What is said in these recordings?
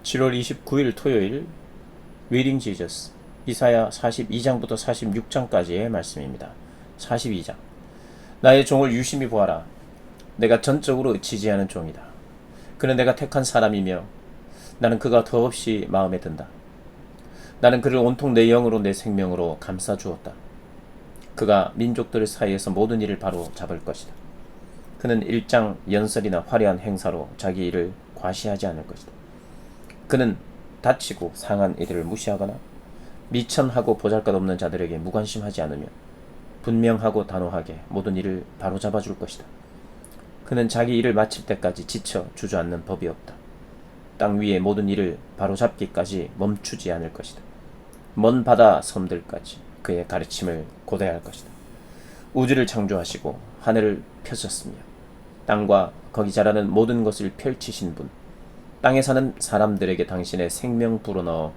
7월 29일 토요일 리딩 지저스 이사야 42장부터 46장까지의 말씀입니다. 42장 나의 종을 유심히 보아라. 내가 전적으로 지지하는 종이다. 그는 내가 택한 사람이며 나는 그가 더없이 마음에 든다. 나는 그를 온통 내 영으로 내 생명으로 감싸 주었다. 그가 민족들 사이에서 모든 일을 바로 잡을 것이다. 그는 일장 연설이나 화려한 행사로 자기 일을 과시하지 않을 것이다. 그는 다치고 상한 이들을 무시하거나 미천하고 보잘것없는 자들에게 무관심하지 않으며 분명하고 단호하게 모든 일을 바로잡아 줄 것이다. 그는 자기 일을 마칠 때까지 지쳐 주저앉는 법이 없다. 땅 위의 모든 일을 바로잡기까지 멈추지 않을 것이다. 먼 바다 섬들까지 그의 가르침을 고대할 것이다. 우주를 창조하시고 하늘을 펴셨으며 땅과 거기 자라는 모든 것을 펼치신 분, 땅에 사는 사람들에게 당신의 생명 불어넣어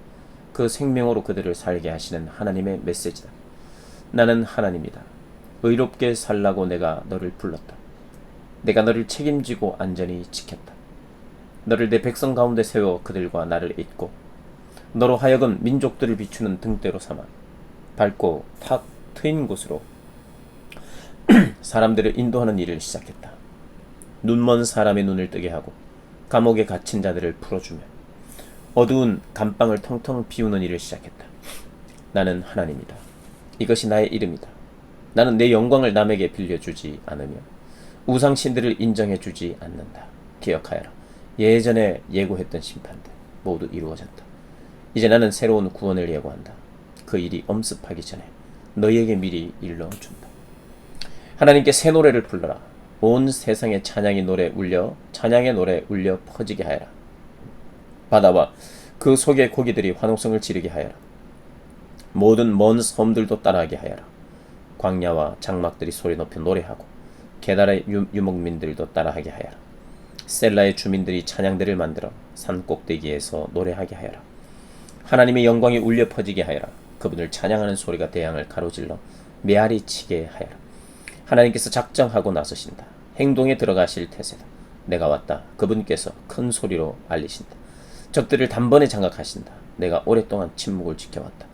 그 생명으로 그들을 살게 하시는 하나님의 메시지다. 나는 하나님이다. 의롭게 살라고 내가 너를 불렀다. 내가 너를 책임지고 안전히 지켰다. 너를 내 백성 가운데 세워 그들과 나를 잇고 너로 하여금 민족들을 비추는 등대로 삼아 밝고 탁 트인 곳으로 사람들을 인도하는 일을 시작했다. 눈먼 사람의 눈을 뜨게 하고 감옥에 갇힌 자들을 풀어주며 어두운 감방을 텅텅 비우는 일을 시작했다. 나는 하나님이다. 이것이 나의 이름이다. 나는 내 영광을 남에게 빌려주지 않으며 우상신들을 인정해주지 않는다. 기억하여라. 예전에 예고했던 심판들 모두 이루어졌다. 이제 나는 새로운 구원을 예고한다. 그 일이 엄습하기 전에 너희에게 미리 일러준다. 하나님께 새 노래를 불러라. 온 세상에 찬양의 노래 울려 퍼지게 하여라. 바다와 그 속의 고기들이 환호성을 지르게 하여라. 모든 먼 섬들도 따라하게 하여라. 광야와 장막들이 소리 높여 노래하고 게달의 유목민들도 따라하게 하여라. 셀라의 주민들이 찬양대를 만들어 산 꼭대기에서 노래하게 하여라. 하나님의 영광이 울려 퍼지게 하여라. 그분을 찬양하는 소리가 대양을 가로질러 메아리 치게 하여라. 하나님께서 작정하고 나서신다. 행동에 들어가실 태세다. 내가 왔다. 그분께서 큰 소리로 알리신다. 적들을 단번에 장악하신다. 내가 오랫동안 침묵을 지켜왔다.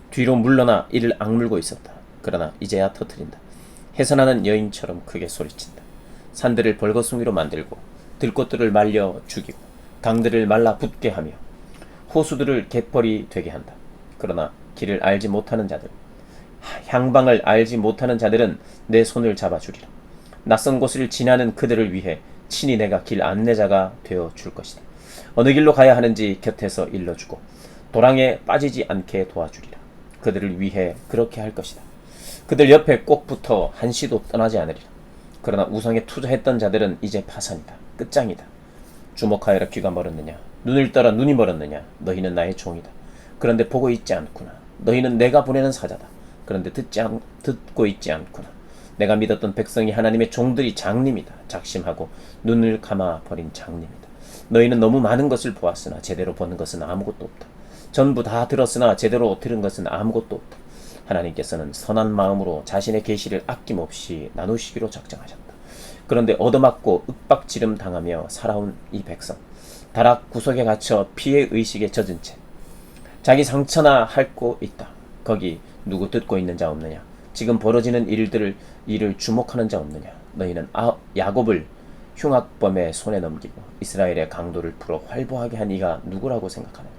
뒤로 물러나 이를 악물고 있었다. 그러나 이제야 터뜨린다. 해산하는 여인처럼 크게 소리친다. 산들을 벌거숭이로 만들고 들꽃들을 말려 죽이고 강들을 말라 붓게 하며 호수들을 갯벌이 되게 한다. 그러나 길을 알지 못하는 자들, 향방을 알지 못하는 자들은 내 손을 잡아주리라. 낯선 곳을 지나는 그들을 위해 친히 내가 길 안내자가 되어 줄 것이다. 어느 길로 가야 하는지 곁에서 일러주고 도랑에 빠지지 않게 도와주리라. 그들을 위해 그렇게 할 것이다. 그들 옆에 꼭 붙어 한시도 떠나지 않으리라. 그러나 우상에 투자했던 자들은 이제 파산이다. 끝장이다. 주목하여라. 귀가 멀었느냐? 눈을 떠라. 눈이 멀었느냐? 너희는 나의 종이다. 그런데 보고 있지 않구나. 너희는 내가 보내는 사자다. 그런데 듣고 있지 않구나. 내가 믿었던 백성이 하나님의 종들이 장님이다. 작심하고 눈을 감아 버린 장님이다. 너희는 너무 많은 것을 보았으나 제대로 보는 것은 아무것도 없다. 전부 다 들었으나 제대로 들은 것은 아무것도 없다. 하나님께서는 선한 마음으로 자신의 계시를 아낌없이 나누시기로 작정하셨다. 그런데 얻어맞고 윽박지름 당하며 살아온 이 백성, 다락 구석에 갇혀 피해 의식에 젖은 채 자기 상처나 핥고 있다. 거기 누구 듣고 있는 자 없느냐? 지금 벌어지는 일을 주목하는 자 없느냐? 너희는 야곱을 흉악범의 손에 넘기고 이스라엘의 강도를 풀어 활보하게 한 이가 누구라고 생각하느냐?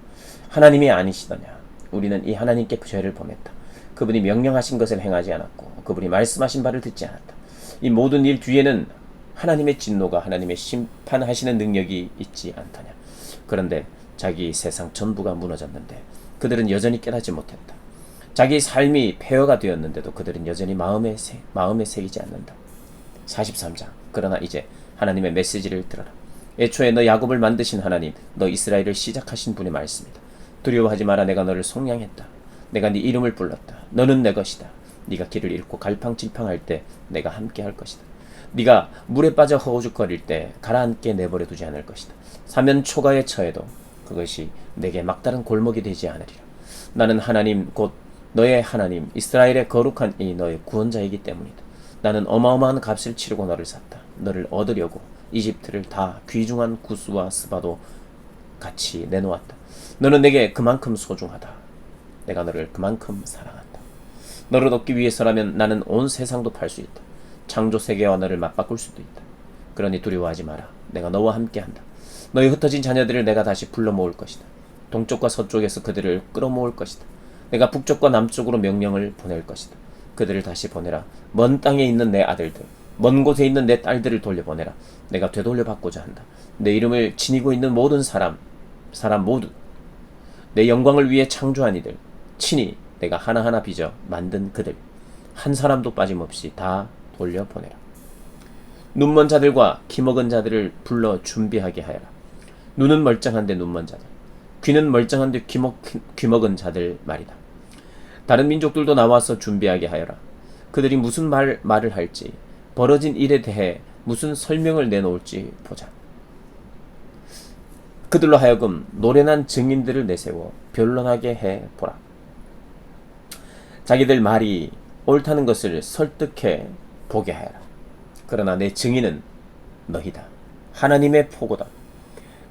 하나님이 아니시더냐? 우리는 이 하나님께 죄를 범했다. 그분이 명령하신 것을 행하지 않았고 그분이 말씀하신 바를 듣지 않았다. 이 모든 일 뒤에는 하나님의 진노가 하나님의 심판하시는 능력이 있지 않더냐? 그런데 자기 세상 전부가 무너졌는데 그들은 여전히 깨닫지 못했다. 자기 삶이 폐허가 되었는데도 그들은 여전히 마음에 새기지 않는다. 43장. 그러나 이제 하나님의 메시지를 들어라. 애초에 너 야곱을 만드신 하나님, 너 이스라엘을 시작하신 분의 말씀이다. 두려워하지 마라. 내가 너를 속량했다. 내가 네 이름을 불렀다. 너는 내 것이다. 네가 길을 잃고 갈팡질팡할 때 내가 함께 할 것이다. 네가 물에 빠져 허우죽거릴 때 가라앉게 내버려 두지 않을 것이다. 사면 초가에 처해도 그것이 내게 막다른 골목이 되지 않으리라. 나는 하나님 곧 너의 하나님 이스라엘의 거룩한 이 너의 구원자이기 때문이다. 나는 어마어마한 값을 치르고 너를 샀다. 너를 얻으려고 이집트를 다 귀중한 구스와 스바도 같이 내놓았다. 너는 내게 그만큼 소중하다. 내가 너를 그만큼 사랑한다. 너를 얻기 위해서라면 나는 온 세상도 팔 수 있다. 창조 세계와 너를 맞바꿀 수도 있다. 그러니 두려워하지 마라. 내가 너와 함께한다. 너의 흩어진 자녀들을 내가 다시 불러 모을 것이다. 동쪽과 서쪽에서 그들을 끌어모을 것이다. 내가 북쪽과 남쪽으로 명령을 보낼 것이다. 그들을 다시 보내라. 먼 땅에 있는 내 아들들, 먼 곳에 있는 내 딸들을 돌려보내라. 내가 되돌려 받고자 한다. 내 이름을 지니고 있는 모든 사람 모두, 내 영광을 위해 창조한 이들, 친히 내가 하나하나 빚어 만든 그들, 한 사람도 빠짐없이 다 돌려보내라. 눈먼 자들과 귀먹은 자들을 불러 준비하게 하여라. 눈은 멀쩡한데 눈먼 자들, 귀는 멀쩡한데 귀먹은 자들 말이다. 다른 민족들도 나와서 준비하게 하여라. 그들이 무슨 말을 할지, 벌어진 일에 대해 무슨 설명을 내놓을지 보자. 그들로 하여금 노련한 증인들을 내세워 변론하게 해보라. 자기들 말이 옳다는 것을 설득해 보게 하여라. 그러나 내 증인은 너희다. 하나님의 포고다.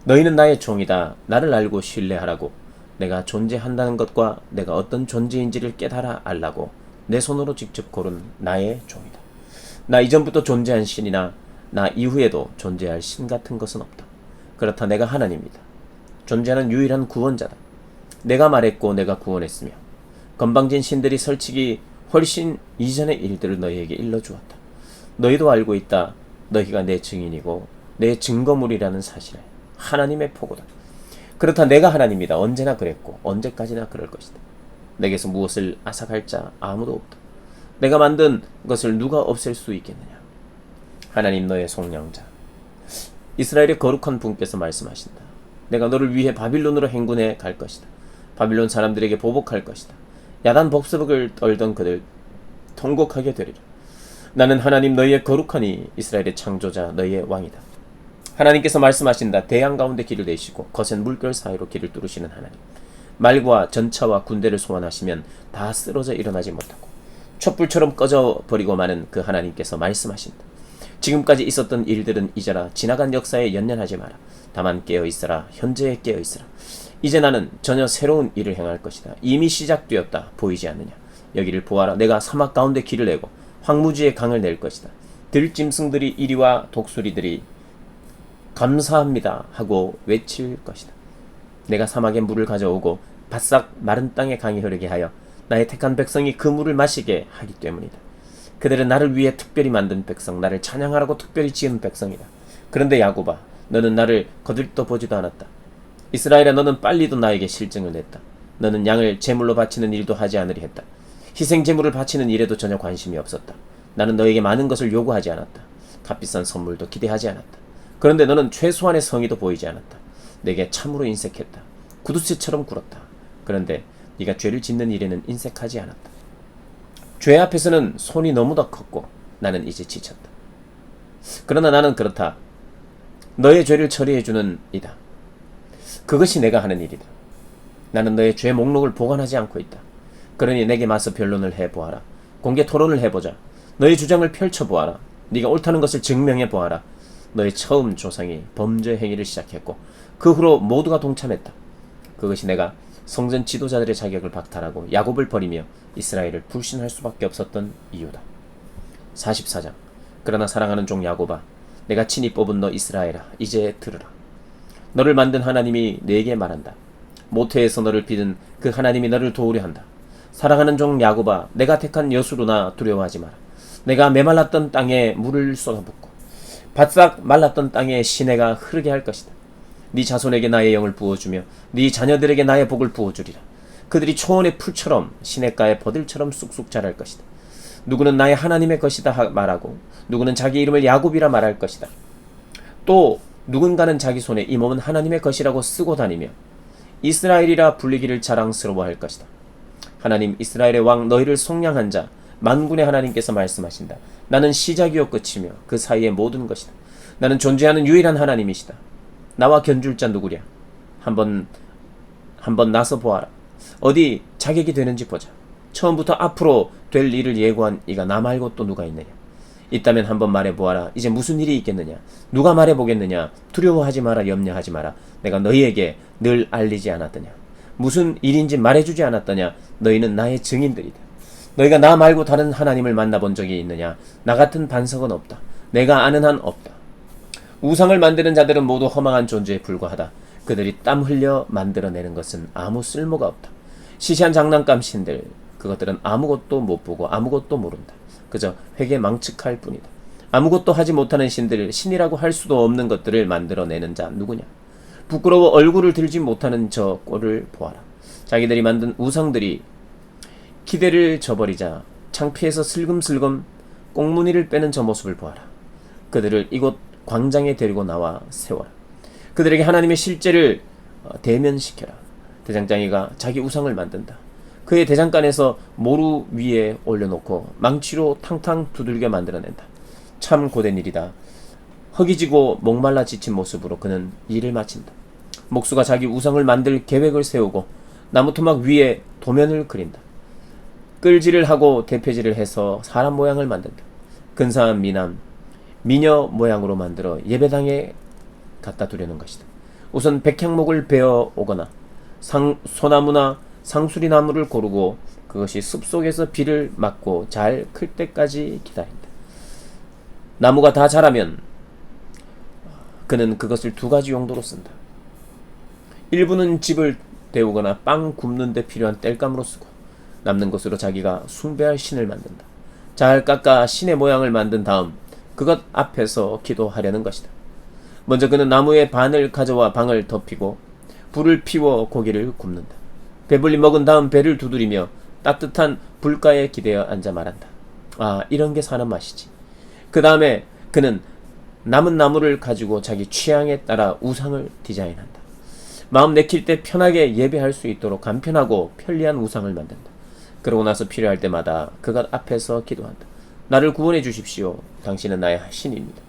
너희는 나의 종이다. 나를 알고 신뢰하라고. 내가 존재한다는 것과 내가 어떤 존재인지를 깨달아 알라고 내 손으로 직접 고른 나의 종이다. 나 이전부터 존재한 신이나 나 이후에도 존재할 신 같은 것은 없다. 그렇다 내가 하나님이다. 존재하는 유일한 구원자다. 내가 말했고 내가 구원했으며 건방진 신들이 설치기 훨씬 이전의 일들을 너희에게 일러주었다. 너희도 알고 있다. 너희가 내 증인이고 내 증거물이라는 사실에 하나님의 포고다. 그렇다 내가 하나님이다. 언제나 그랬고 언제까지나 그럴 것이다. 내게서 무엇을 앗아갈 자 아무도 없다. 내가 만든 것을 누가 없앨 수 있겠느냐. 하나님 너의 속량자 이스라엘의 거룩한 분께서 말씀하신다. 내가 너를 위해 바빌론으로 행군해 갈 것이다. 바빌론 사람들에게 보복할 것이다. 야단 복수복을 떨던 그들 통곡하게 되리라. 나는 하나님 너희의 거룩하니 이스라엘의 창조자 너희의 왕이다. 하나님께서 말씀하신다. 대양 가운데 길을 내시고 거센 물결 사이로 길을 뚫으시는 하나님. 말과 전차와 군대를 소환하시면 다 쓰러져 일어나지 못하고 촛불처럼 꺼져버리고 마는 그 하나님께서 말씀하신다. 지금까지 있었던 일들은 잊어라. 지나간 역사에 연연하지 마라. 다만 깨어있어라. 현재에 깨어있어라. 이제 나는 전혀 새로운 일을 행할 것이다. 이미 시작되었다. 보이지 않느냐. 여기를 보아라. 내가 사막 가운데 길을 내고 황무지에 강을 낼 것이다. 들짐승들이 이리와 독수리들이 감사합니다 하고 외칠 것이다. 내가 사막에 물을 가져오고 바싹 마른 땅에 강이 흐르게 하여 나의 택한 백성이 그 물을 마시게 하기 때문이다. 그들은 나를 위해 특별히 만든 백성, 나를 찬양하라고 특별히 지은 백성이다. 그런데 야곱아, 너는 나를 거들떠 보지도 않았다. 이스라엘아, 너는 빨리도 나에게 실증을 냈다. 너는 양을 제물로 바치는 일도 하지 않으리 했다. 희생 제물을 바치는 일에도 전혀 관심이 없었다. 나는 너에게 많은 것을 요구하지 않았다. 값비싼 선물도 기대하지 않았다. 그런데 너는 최소한의 성의도 보이지 않았다. 내게 참으로 인색했다. 구두쇠처럼 굴었다. 그런데 네가 죄를 짓는 일에는 인색하지 않았다. 죄 앞에서는 손이 너무도 컸고 나는 이제 지쳤다. 그러나 나는 그렇다. 너의 죄를 처리해주는 이다. 그것이 내가 하는 일이다. 나는 너의 죄 목록을 보관하지 않고 있다. 그러니 내게 맞서 변론을 해보아라. 공개 토론을 해보자. 너의 주장을 펼쳐보아라. 네가 옳다는 것을 증명해보아라. 너의 처음 조상이 범죄 행위를 시작했고 그 후로 모두가 동참했다. 그것이 내가 성전 지도자들의 자격을 박탈하고 야곱을 버리며 이스라엘을 불신할 수밖에 없었던 이유다. 44장. 그러나 사랑하는 종 야곱아, 내가 친히 뽑은 너 이스라엘아, 이제 들으라. 너를 만든 하나님이 내게 말한다. 모태에서 너를 빚은 그 하나님이 너를 도우려 한다. 사랑하는 종 야곱아, 내가 택한 여수로나 두려워하지 마라. 내가 메말랐던 땅에 물을 쏟아붓고 바싹 말랐던 땅에 시내가 흐르게 할 것이다. 네 자손에게 나의 영을 부어주며 네 자녀들에게 나의 복을 부어주리라. 그들이 초원의 풀처럼 시냇가의 버들처럼 쑥쑥 자랄 것이다. 누구는 나의 하나님의 것이다 말하고 누구는 자기 이름을 야곱이라 말할 것이다. 또 누군가는 자기 손에 이 몸은 하나님의 것이라고 쓰고 다니며 이스라엘이라 불리기를 자랑스러워할 것이다. 하나님 이스라엘의 왕 너희를 속량한 자 만군의 하나님께서 말씀하신다. 나는 시작이요 끝이며 그 사이의 모든 것이다. 나는 존재하는 유일한 하나님이시다. 나와 견줄 자 누구랴? 한번 나서 보아라. 어디 자격이 되는지 보자. 처음부터 앞으로 될 일을 예고한 이가 나 말고 또 누가 있느냐? 있다면 한번 말해보아라. 이제 무슨 일이 있겠느냐? 누가 말해보겠느냐? 두려워하지 마라. 염려하지 마라. 내가 너희에게 늘 알리지 않았더냐? 무슨 일인지 말해주지 않았더냐? 너희는 나의 증인들이다. 너희가 나 말고 다른 하나님을 만나본 적이 있느냐? 나 같은 반석은 없다. 내가 아는 한 없다. 우상을 만드는 자들은 모두 허망한 존재에 불과하다. 그들이 땀 흘려 만들어내는 것은 아무 쓸모가 없다. 시시한 장난감 신들, 그것들은 아무것도 못 보고 아무것도 모른다. 그저 회개 망측할 뿐이다. 아무것도 하지 못하는 신들, 신이라고 할 수도 없는 것들을 만들어내는 자 누구냐? 부끄러워 얼굴을 들지 못하는 저 꼴을 보아라. 자기들이 만든 우상들이 기대를 저버리자 창피해서 슬금슬금 꽁무니를 빼는 저 모습을 보아라. 그들을 이곳 광장에 데리고 나와 세워라. 그들에게 하나님의 실제를 대면시켜라. 대장장이가 자기 우상을 만든다. 그의 대장간에서 모루 위에 올려놓고 망치로 탕탕 두들겨 만들어낸다. 참 고된 일이다. 허기지고 목말라 지친 모습으로 그는 일을 마친다. 목수가 자기 우상을 만들 계획을 세우고 나무토막 위에 도면을 그린다. 끌질을 하고 대패질을 해서 사람 모양을 만든다. 근사한 미녀 모양으로 만들어 예배당에 갖다 두려는 것이다. 우선 백향목을 베어 오거나 소나무나 상수리나무를 고르고 그것이 숲속에서 비를 맞고 잘 클 때까지 기다린다. 나무가 다 자라면 그는 그것을 두 가지 용도로 쓴다. 일부는 집을 데우거나 빵 굽는 데 필요한 땔감으로 쓰고 남는 것으로 자기가 숭배할 신을 만든다. 잘 깎아 신의 모양을 만든 다음 그것 앞에서 기도하려는 것이다. 먼저 그는 나무의 반을 가져와 방을 덮이고 불을 피워 고기를 굽는다. 배불리 먹은 다음 배를 두드리며 따뜻한 불가에 기대어 앉아 말한다. 아, 이런 게 사는 맛이지. 그 다음에 그는 남은 나무를 가지고 자기 취향에 따라 우상을 디자인한다. 마음 내킬 때 편하게 예배할 수 있도록 간편하고 편리한 우상을 만든다. 그러고 나서 필요할 때마다 그것 앞에서 기도한다. 나를 구원해 주십시오. 당신은 나의 신입니다.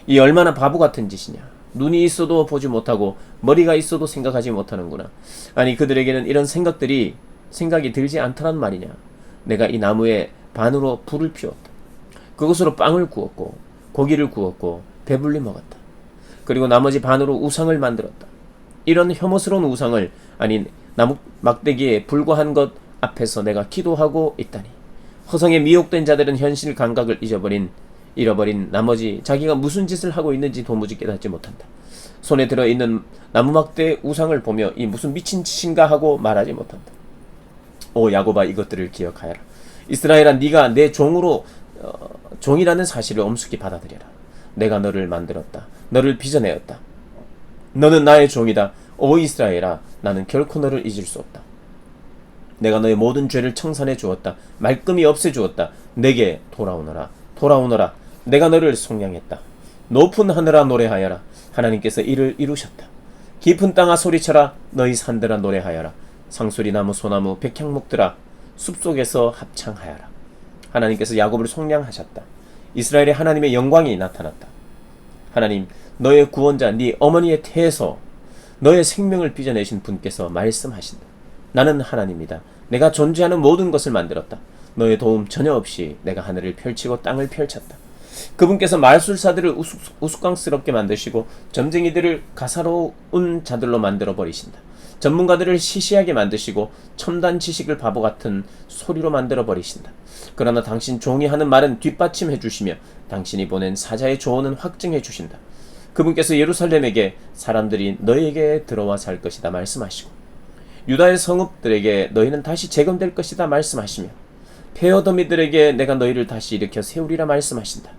이 얼마나 바보 같은 짓이냐. 눈이 있어도 보지 못하고 머리가 있어도 생각하지 못하는구나. 아니, 그들에게는 이런 생각이 들지 않더란 말이냐. 내가 이 나무에 반으로 불을 피웠다. 그것으로 빵을 구웠고 고기를 구웠고 배불리 먹었다. 그리고 나머지 반으로 우상을 만들었다. 이런 혐오스러운 우상을, 아니 나무 막대기에 불과한 것 앞에서 내가 기도하고 있다니. 허성에 미혹된 자들은 현실 감각을 잃어버린 나머지 자기가 무슨 짓을 하고 있는지 도무지 깨닫지 못한다. 손에 들어있는 나무막대 우상을 보며 이 무슨 미친 짓인가 하고 말하지 못한다. 오 야곱아, 이것들을 기억하여라. 이스라엘아, 네가 내 종이라는 사실을 엄숙히 받아들여라. 내가 너를 만들었다. 너를 빚어내었다. 너는 나의 종이다. 오 이스라엘아, 나는 결코 너를 잊을 수 없다. 내가 너의 모든 죄를 청산해 주었다. 말끔히 없애 주었다. 내게 돌아오너라. 돌아오너라. 내가 너를 속량했다. 높은 하늘아 노래하여라. 하나님께서 이를 이루셨다. 깊은 땅아 소리쳐라. 너희 산들아 노래하여라. 상수리나무 소나무 백향목들아 숲속에서 합창하여라. 하나님께서 야곱을 속량하셨다. 이스라엘의 하나님의 영광이 나타났다. 하나님, 너의 구원자 네 어머니의 태에서 너의 생명을 빚어내신 분께서 말씀하신다. 나는 하나님이다. 내가 존재하는 모든 것을 만들었다. 너의 도움 전혀 없이 내가 하늘을 펼치고 땅을 펼쳤다. 그분께서 마술사들을 우스꽝스럽게 만드시고 점쟁이들을 가사로운 자들로 만들어 버리신다. 전문가들을 시시하게 만드시고 첨단 지식을 바보 같은 소리로 만들어 버리신다. 그러나 당신 종이 하는 말은 뒷받침해 주시며 당신이 보낸 사자의 조언은 확증해 주신다. 그분께서 예루살렘에게 사람들이 너에게 들어와 살 것이다 말씀하시고 유다의 성읍들에게 너희는 다시 재건될 것이다 말씀하시며 폐허더미들에게 내가 너희를 다시 일으켜 세우리라 말씀하신다.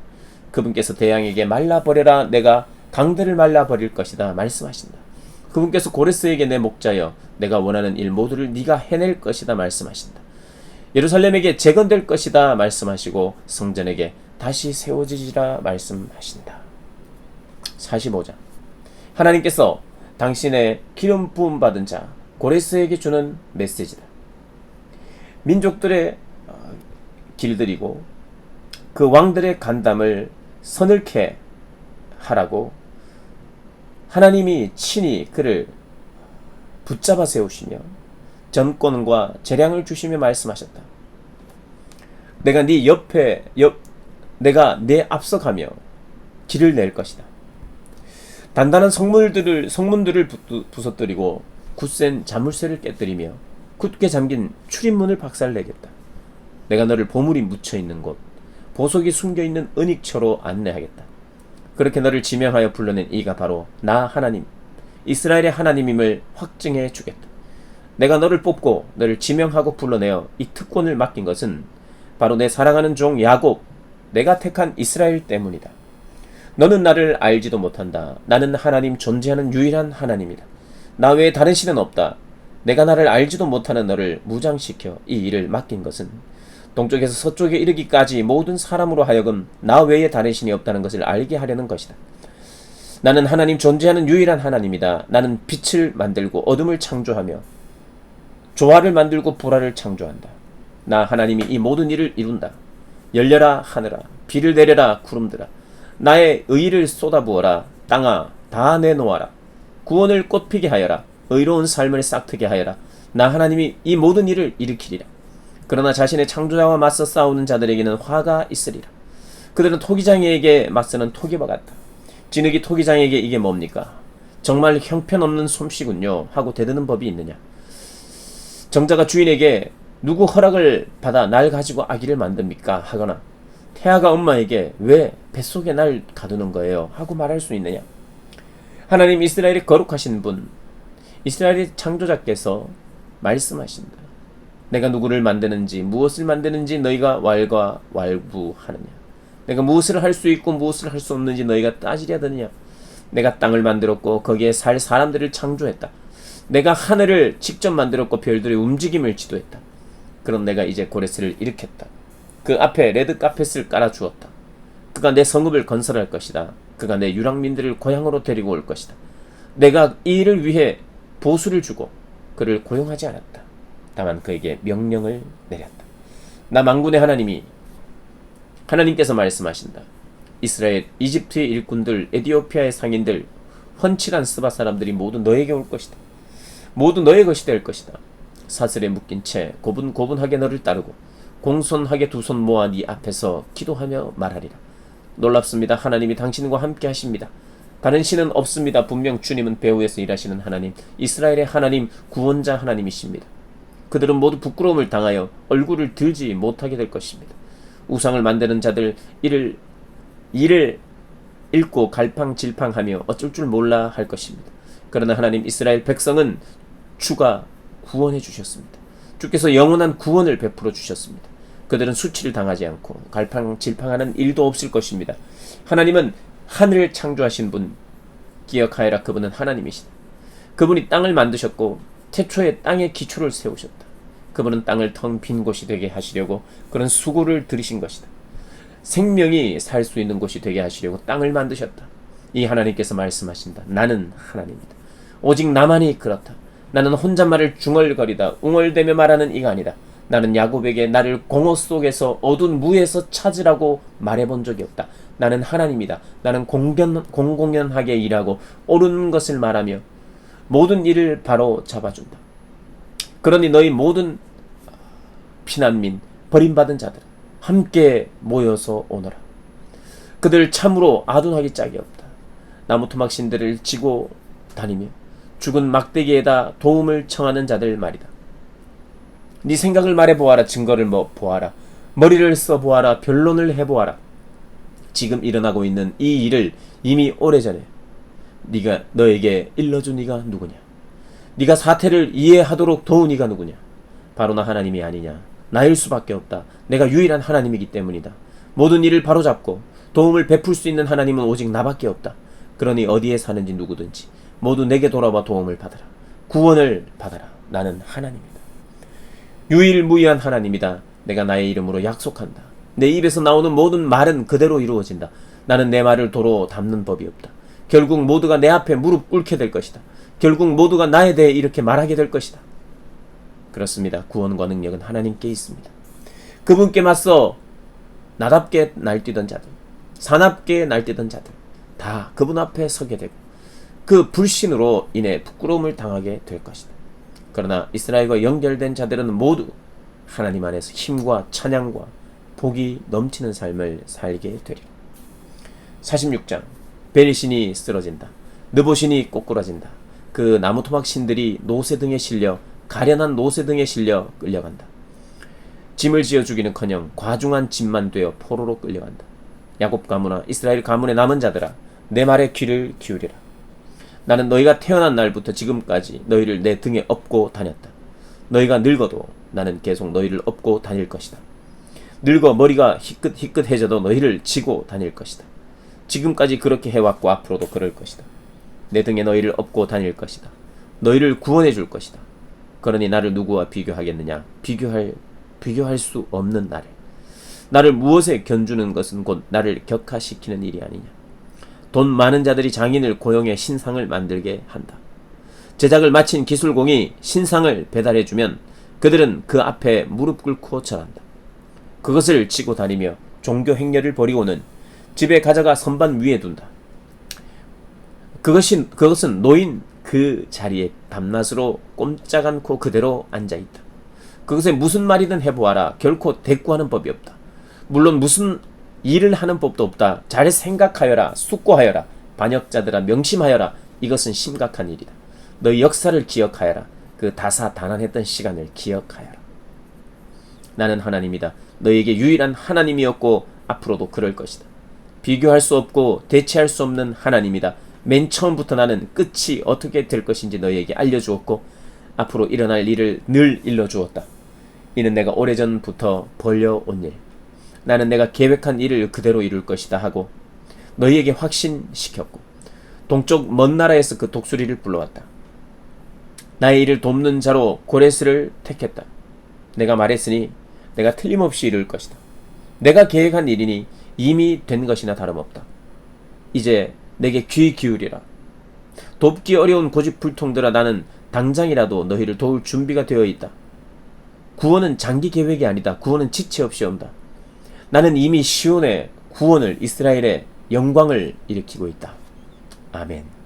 그분께서 대양에게 말라버려라. 내가 강들을 말라버릴 것이다 말씀하신다. 그분께서 고레스에게 내 목자여 내가 원하는 일 모두를 네가 해낼 것이다 말씀하신다. 예루살렘에게 재건될 것이다 말씀하시고 성전에게 다시 세워지리라 말씀하신다. 45장. 하나님께서 당신의 기름 부음 받은 자 고레스에게 주는 메시지다. 민족들의 길들이고 그 왕들의 간담을 서늘케 하라고 하나님이 친히 그를 붙잡아 세우시며 전권과 재량을 주시며 말씀하셨다. 내가 네 내가 내 앞서가며 길을 낼 것이다. 단단한 성문들을 부서뜨리고 굳센 자물쇠를 깨뜨리며 굳게 잠긴 출입문을 박살내겠다. 내가 너를 보물이 묻혀있는 곳, 보석이 숨겨있는 은익처로 안내하겠다. 그렇게 너를 지명하여 불러낸 이가 바로 나 하나님, 이스라엘의 하나님임을 확증해 주겠다. 내가 너를 뽑고 너를 지명하고 불러내어 이 특권을 맡긴 것은 바로 내 사랑하는 종 야곱, 내가 택한 이스라엘 때문이다. 너는 나를 알지도 못한다. 나는 하나님, 존재하는 유일한 하나님이다. 나 외에 다른 신은 없다. 내가 나를 알지도 못하는 너를 무장시켜 이 일을 맡긴 것은 동쪽에서 서쪽에 이르기까지 모든 사람으로 하여금 나 외에 다른 신이 없다는 것을 알게 하려는 것이다. 나는 하나님, 존재하는 유일한 하나님이다. 나는 빛을 만들고 어둠을 창조하며 조화를 만들고 불화를 창조한다. 나 하나님이 이 모든 일을 이룬다. 열려라 하늘아, 비를 내려라 구름들아, 나의 의를 쏟아부어라. 땅아, 다 내놓아라. 구원을 꽃피게 하여라. 의로운 삶을 싹트게 하여라. 나 하나님이 이 모든 일을 일으키리라. 그러나 자신의 창조자와 맞서 싸우는 자들에게는 화가 있으리라. 그들은 토기장이에게 맞서는 토기와 같다. 진흙이 토기장에게 이게 뭡니까? 정말 형편없는 솜씨군요 하고 대드는 법이 있느냐? 정자가 주인에게 누구 허락을 받아 날 가지고 아기를 만듭니까? 하거나 태아가 엄마에게 왜 뱃속에 날 가두는 거예요? 하고 말할 수 있느냐? 하나님, 이스라엘의 거룩하신 분, 이스라엘의 창조자께서 말씀하신다. 내가 누구를 만드는지, 무엇을 만드는지 너희가 왈가왈부하느냐? 내가 무엇을 할 수 있고 무엇을 할 수 없는지 너희가 따지려 드느냐? 내가 땅을 만들었고 거기에 살 사람들을 창조했다. 내가 하늘을 직접 만들었고 별들의 움직임을 지도했다. 그럼 내가 이제 고레스를 일으켰다. 그 앞에 레드카펫을 깔아주었다. 그가 내 성읍을 건설할 것이다. 그가 내 유랑민들을 고향으로 데리고 올 것이다. 내가 이 일을 위해 보수를 주고 그를 고용하지 않았다. 다만 그에게 명령을 내렸다. 나 만군의 하나님께서 말씀하신다. 이스라엘, 이집트의 일꾼들, 에디오피아의 상인들, 훤칠한 스바 사람들이 모두 너에게 올 것이다. 모두 너의 것이 될 것이다. 사슬에 묶인 채 고분고분하게 너를 따르고 공손하게 두 손 모아 네 앞에서 기도하며 말하리라. 놀랍습니다. 하나님이 당신과 함께 하십니다. 다른 신은 없습니다. 분명 주님은 배후에서 일하시는 하나님, 이스라엘의 하나님, 구원자 하나님이십니다. 그들은 모두 부끄러움을 당하여 얼굴을 들지 못하게 될 것입니다. 우상을 만드는 자들 이를 읽고 갈팡질팡하며 어쩔 줄 몰라 할 것입니다. 그러나 하나님, 이스라엘 백성은 주가 구원해 주셨습니다. 주께서 영원한 구원을 베풀어 주셨습니다. 그들은 수치를 당하지 않고 갈팡질팡하는 일도 없을 것입니다. 하나님은 하늘을 창조하신 분, 기억하여라. 그분은 하나님이시다. 그분이 땅을 만드셨고 태초에 땅의 기초를 세우셨다. 그분은 땅을 텅 빈 곳이 되게 하시려고 그런 수고를 들이신 것이다. 생명이 살 수 있는 곳이 되게 하시려고 땅을 만드셨다. 이 하나님께서 말씀하신다. 나는 하나님이다. 오직 나만이 그렇다. 나는 혼잣말을 중얼거리다 웅얼대며 말하는 이가 아니다. 나는 야곱에게 나를 공허 속에서 어두운 무에서 찾으라고 말해본 적이 없다. 나는 하나님이다. 나는 공공연하게 일하고 옳은 것을 말하며 모든 일을 바로 잡아준다. 그러니 너희 모든 피난민, 버림받은 자들 함께 모여서 오너라. 그들 참으로 아둔하기 짝이 없다. 나무 토막 신들을 지고 다니며 죽은 막대기에다 도움을 청하는 자들 말이다. 네 생각을 말해보아라. 증거를 보아라. 머리를 써보아라. 변론을 해보아라. 지금 일어나고 있는 이 일을 이미 오래전에 너에게 일러준 이가 누구냐? 네가 사태를 이해하도록 도운 이가 누구냐? 바로 나 하나님이 아니냐? 나일 수밖에 없다. 내가 유일한 하나님이기 때문이다. 모든 일을 바로잡고 도움을 베풀 수 있는 하나님은 오직 나밖에 없다. 그러니 어디에 사는지 누구든지 모두 내게 돌아와 도움을 받아라. 구원을 받아라. 나는 하나님이다. 유일무이한 하나님이다. 내가 나의 이름으로 약속한다. 내 입에서 나오는 모든 말은 그대로 이루어진다. 나는 내 말을 도로 담는 법이 없다. 결국 모두가 내 앞에 무릎 꿇게 될 것이다. 결국 모두가 나에 대해 이렇게 말하게 될 것이다. 그렇습니다. 구원과 능력은 하나님께 있습니다. 그분께 맞서 나답게 날뛰던 자들, 사납게 날뛰던 자들 다 그분 앞에 서게 되고 그 불신으로 인해 부끄러움을 당하게 될 것이다. 그러나 이스라엘과 연결된 자들은 모두 하나님 안에서 힘과 찬양과 복이 넘치는 삶을 살게 되리라. 46장. 베리신이 쓰러진다. 느보신이 꼬꾸라진다. 그 나무 토막 신들이 노새 등에 실려 가련한 노새 등에 실려 끌려간다. 짐을 지어 주기는커녕 과중한 짐만 되어 포로로 끌려간다. 야곱 가문아, 이스라엘 가문의 남은 자들아, 내 말에 귀를 기울이라. 나는 너희가 태어난 날부터 지금까지 너희를 내 등에 업고 다녔다. 너희가 늙어도 나는 계속 너희를 업고 다닐 것이다. 늙어 머리가 희끗희끗해져도 너희를 지고 다닐 것이다. 지금까지 그렇게 해왔고 앞으로도 그럴 것이다. 내 등에 너희를 업고 다닐 것이다. 너희를 구원해 줄 것이다. 그러니 나를 누구와 비교하겠느냐? 비교할 수 없는 나를 무엇에 견주는 것은 곧 나를 격하시키는 일이 아니냐. 돈 많은 자들이 장인을 고용해 신상을 만들게 한다. 제작을 마친 기술공이 신상을 배달해주면 그들은 그 앞에 무릎 꿇고 절한다. 그것을 치고 다니며 종교 행렬을 벌이고는 집에 가져가 선반 위에 둔다. 그것은 노인 그 자리에 밤낮으로 꼼짝 않고 그대로 앉아있다. 그것에 무슨 말이든 해보아라. 결코 대꾸하는 법이 없다. 물론 무슨 일을 하는 법도 없다. 잘 생각하여라. 숙고하여라. 반역자들아, 명심하여라. 이것은 심각한 일이다. 너희 역사를 기억하여라. 그 다사다난했던 시간을 기억하여라. 나는 하나님이다. 너희에게 유일한 하나님이었고 앞으로도 그럴 것이다. 비교할 수 없고 대체할 수 없는 하나님이다. 맨 처음부터 나는 끝이 어떻게 될 것인지 너희에게 알려주었고 앞으로 일어날 일을 늘 일러주었다. 이는 내가 오래전부터 벌려온 일, 나는 내가 계획한 일을 그대로 이룰 것이다 하고 너희에게 확신시켰고 동쪽 먼 나라에서 그 독수리를 불러왔다. 나의 일을 돕는 자로 고레스를 택했다. 내가 말했으니 내가 틀림없이 이룰 것이다. 내가 계획한 일이니 이미 된 것이나 다름없다. 이제 내게 귀 기울이라. 돕기 어려운 고집불통들아, 나는 당장이라도 너희를 도울 준비가 되어 있다. 구원은 장기 계획이 아니다. 구원은 지체 없이 온다. 나는 이미 시온의 구원을, 이스라엘의 영광을 일으키고 있다. 아멘.